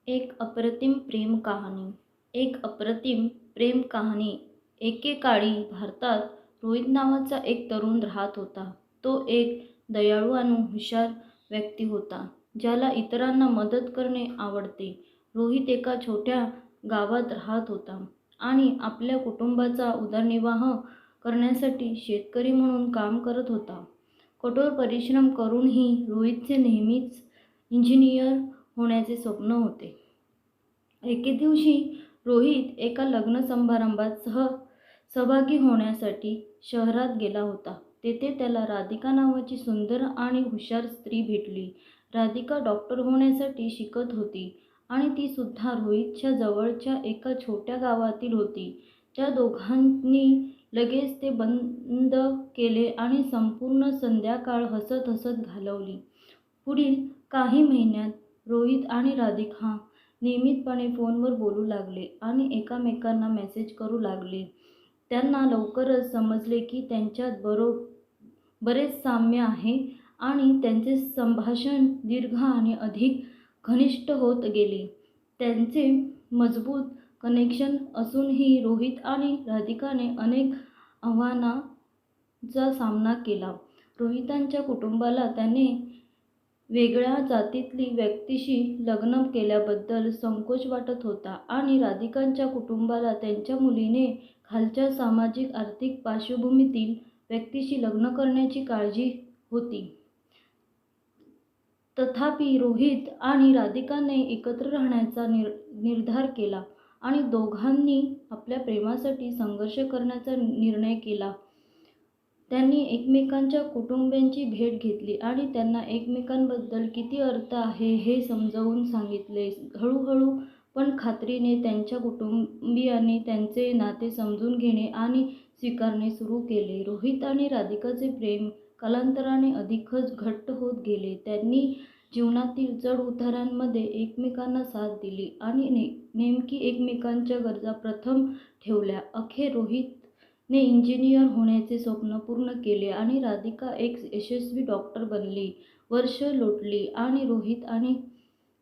एक अप्रतिम प्रेम कहाणी. एक अप्रतिम प्रेम कहाणी. एकेकाळी भारतात रोहित नावाचा एक तरुण राहत होता. तो एक दयाळू आणि हुशार व्यक्ती होता, ज्याला इतरांना मदत करणे आवडते. रोहित एका छोट्या गावात राहत होता आणि आपल्या कुटुंबाचा उदरनिर्वाह करण्यासाठी शेतकरी म्हणून काम करत होता. कठोर परिश्रम करूनही रोहितचे नेहमीच इंजिनियर होण्याचे स्वप्न होते. एके दिवशी रोहित एका लग्न समारंभात सहभागी होण्यासाठी शहरात गेला होता. तेथे त्याला राधिका नावाची सुंदर आणि हुशार स्त्री भेटली. राधिका डॉक्टर होण्यासाठी शिकत होती आणि ती सुद्धा रोहितच्या जवळच्या एका छोट्या गावातील होती. त्या दोघांनी लगेच ते बंद केले आणि संपूर्ण संध्याकाळ हसत हसत घालवली. पुढील काही महिन्यात रोहित आणि राधिका नियमितपणे फोनवर बोलू लागले आणि एकमेकांना मेसेज करू लागले. त्यांना लवकरच समजले की त्यांच्यात बरेच साम्य आहे आणि त्यांचे संभाषण दीर्घ आणि अधिक घनिष्ठ होत गेले. त्यांचे मजबूत कनेक्शन असूनही रोहित आणि राधिकाने अनेक आव्हानांचा सामना केला. रोहितांच्या कुटुंबाला त्याने वेगळ्या जातीतली व्यक्तीशी लग्न केल्याबद्दल संकोच वाटत होता आणि राधिकांच्या कुटुंबाला त्यांच्या मुलीने खालच्या सामाजिक आर्थिक पार्श्वभूमीतील व्यक्तीशी लग्न करण्याची काळजी होती. तथापि रोहित आणि राधिकाने एकत्र राहण्याचा निर्धार केला आणि दोघांनी आपल्या प्रेमासाठी संघर्ष करण्याचा निर्णय केला. त्यांनी एकमेकांच्या कुटुंबियांची भेट घेतली आणि त्यांना एकमेकांबद्दल किती अर्थ आहे हे समजावून सांगितले. हळूहळू पण खात्रीने त्यांच्या कुटुंबियांनी त्यांचे नाते समजून घेणे आणि स्वीकारणे सुरू केले. रोहित आणि राधिकाचे प्रेम कालांतराने अधिकच घट्ट होत गेले. त्यांनी जीवनातील चढ-उतारांमध्ये एकमेकांना साथ दिली आणि नेमकी एकमेकांच्या गरजा प्रथम ठेवल्या. अखेर रोहितने इंजिनियर होण्याचे स्वप्न पूर्ण केले आणि राधिका एक यशस्वी डॉक्टर बनली. वर्षे लोटली आणि रोहित आणि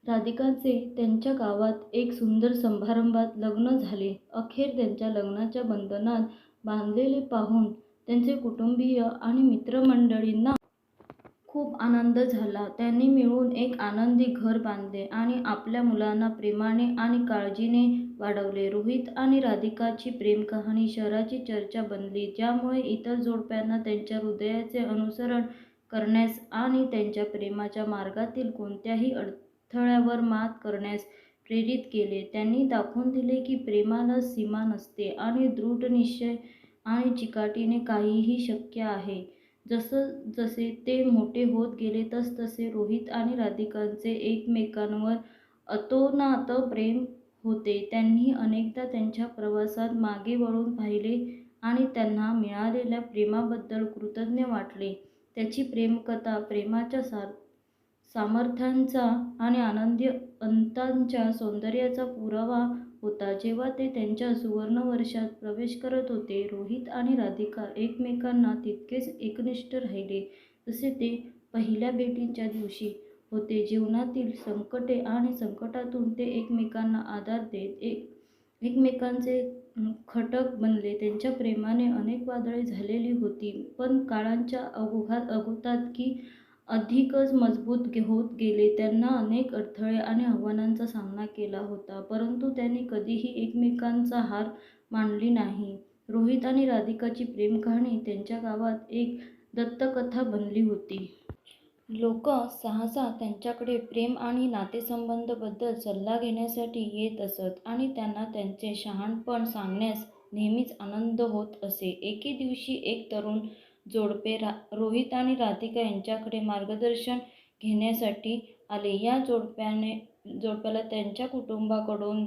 राधिकाचे त्यांच्या गावात एक सुंदर समारंभात लग्न झाले. अखेर त्यांच्या लग्नाच्या बंधनात बांधलेले पाहून त्यांचे कुटुंबीय आणि मित्रमंडळींना खूप आनंद झाला. त्यांनी मिळून एक आनंदी घर बांधले आणि आपल्या मुलांना प्रेमाने आणि काळजीने वाढवले. रोहित आणि राधिकाची प्रेम कहाणी शहराची चर्चा बनली, ज्यामुळे इतर जोडप्यांना त्यांच्या हृदयाचे अनुसरण करण्यास आणि त्यांच्या प्रेमाच्या मार्गातील कोणत्याही अडथळ्यावर मात करण्यास प्रेरित केले. त्यांनी दाखवून दिले की प्रेमाला सीमा नसते आणि दृढ निश्चय आणि चिकाटीने काहीही शक्य आहे. जसजसे ते मोठे होत गेले तसतसे रोहित आणि राधिकांचे एकमेकांवर अतोनात प्रेम होते. त्यांनी अनेकदा त्यांच्या प्रवासात मागे वळून पाहिले आणि त्यांना मिळालेल्या प्रेमाबद्दल कृतज्ञ वाटले. त्यांची प्रेमकथा प्रेमाच्या सामर्थ्याचा आणि आनंदी अंताच्या सौंदर्याचा पुरावा होता. जेव्हा ते त्यांच्या सुवर्णवर्षात प्रवेश करत होते, रोहित आणि राधिका एकमेकांना तितकेच एकनिष्ठ राहिले जसे ते पहिल्या भेटीच्या दिवशी होते. जीवनातील संकटे आणि संकटातून ते एकमेकांना आधार देत एकमेकांचे घटक बनले. त्यांच्या प्रेमाने अनेक वादळे झालेली होती, पण काळाच्या ओघात की अधिकच मजबूत होत गेले. त्यांना अनेक अडथळे आणि आव्हानांचा सामना केला होता, परंतु त्यांनी कधीही एकमेकांचा हार मानली नाही. रोहित आणि राधिकाची प्रेम कहाणी त्यांच्या गावात एक दंतकथा बनली होती. लोक सहसा त्यांच्याकडे प्रेम आणि नातेसंबंधांबद्दल सल्ला घेण्यासाठी येत असत आणि त्यांना त्यांचे शहाणपण सांगण्यास नेहमीच आनंद होत असे. एके दिवशी एक तरुण जोडपे रोहित आणि राधिका यांच्याकडे मार्गदर्शन घेण्यासाठी आले. या जोडप्याला त्यांच्या कुटुंबाकडून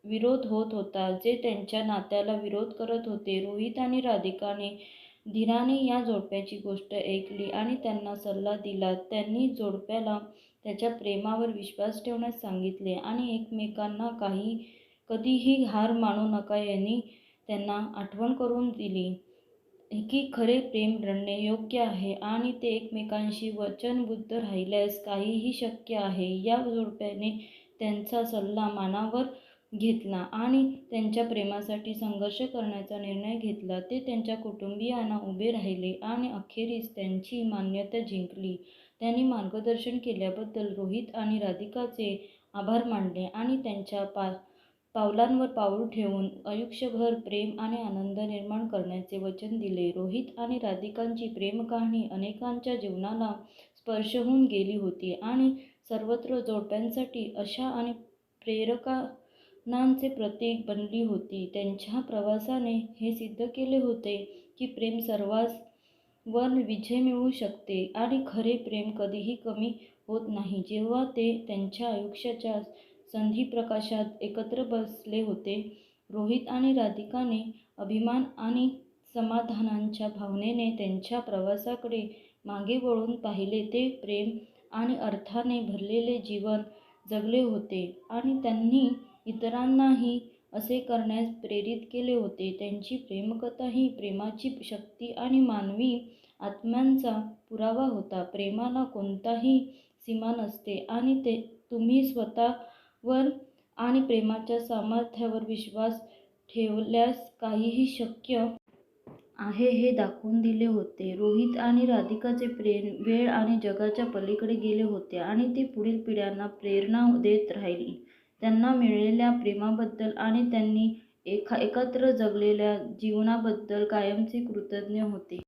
विरोध होत होता, जे त्यांच्या नात्याला विरोध करत होते. रोहित आणि राधिकाने धीराने या जोडप्याची गोष्ट ऐकली आणि त्यांना सल्ला दिला. त्यांनी जोडप्याला त्याच्या प्रेमावर विश्वास ठेवण्यास सांगितले आणि एकमेकांना कधीही हार मानू नका यांनी त्यांना आठवण करून दिली की खरे प्रेम लढणे योग्य आहे आणि ते एकमेकांशी वचनबद्ध राहिल्यास काहीही शक्य आहे. या जोडप्याने त्यांचा सल्ला मानावर घेतला आणि त्यांच्या प्रेमासाठी संघर्ष करण्याचा निर्णय घेतला. ते त्यांच्या कुटुंबियांना उभे राहिले आणि अखेरीस त्यांची मान्यता जिंकली. त्यांनी मार्गदर्शन केल्याबद्दल रोहित आणि राधिकाचे आभार मानले आणि त्यांच्या पावलांवर पाऊल ठेवून आयुष्यभर प्रेम आणि आनंद निर्माण करण्याचे वचन दिले. रोहित आणि राधिकांची प्रेमकहाणी अनेकांच्या जीवनाला स्पर्श होऊन गेली होती आणि सर्वत्र जोडप्यांसाठी आशा आणि प्रेरणांचे प्रतीक बनली होती. त्यांच्या प्रवासाने हे सिद्ध केले होते की प्रेम सर्वांवर विजय मिळवू शकते आणि खरे प्रेम कधीही कमी होत नाही. जेव्हा ते त्यांच्या आयुष्याच्या संधिप्रकाशात एकत्र बसले होते, रोहित आणि राधिकाने अभिमान आणि समाधानाच्या भावनेने त्यांच्या प्रवासाकडे मागे वळून पाहिले. ते प्रेम आणि अर्थाने भरलेले जीवन जगले होते आणि त्यांनी इतरांनाही असे करण्यास प्रेरित केले होते. त्यांची प्रेमकथा ही प्रेमाची शक्ती आणि मानवी आत्म्याचा पुरावा होता. प्रेमाला कोणताही सीमा नसते आणि तुम्ही स्वतःवर आणि प्रेमाच्या सामर्थ्यावर विश्वास ठेवल्यास काहीही शक्य आहे हे दाखवून दिले होते. रोहित आणि राधिकाचे प्रेम वेळ आणि जगाच्या पलीकडे गेले होते आणि ते पुढील पिढ्यांना प्रेरणा देत राहील. त्यांना मिळालेल्या प्रेमाबद्दल आणि त्यांनी एकत्र जगलेल्या जीवनाबद्दल कायमचे कृतज्ञ होते.